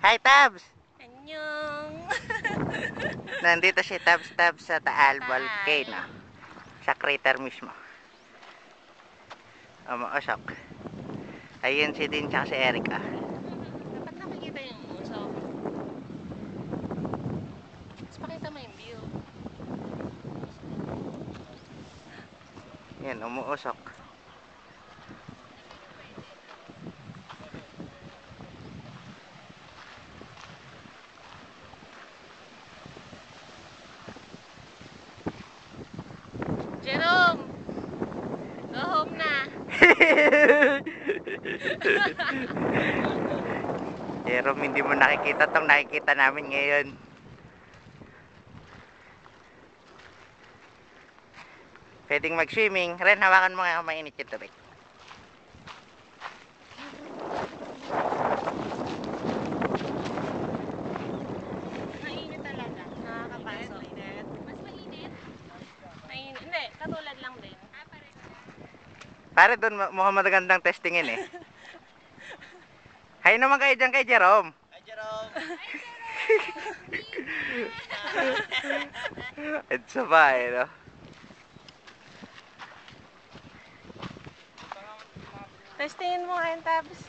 Hi, Tabs! Anyong! Nandito si Tabs sa Taal Taal. Volcano. Sa crater mismo. Umuusok. Ayun si Din tsaka si Erica. Dapat nakikita yung usok. Tapos pakita mo yung view. Yan, umuusok. Jerome! Go home na! Pero hindi mo nakikita tong nakikita namin ngayon. Pwedeng mag-swimming. Ren, hawakan mo nga kung mainit yung tubig. Mainit talaga. Nakakapasok. Mas mainit? Mainit. Hindi, katulad lang din. Pare, doon mukhang magandang testingin eh. Hi naman kayo dyan kay Jerome. Hi, Jerome! It's a bye, no? Testingin mo nga yung tabs.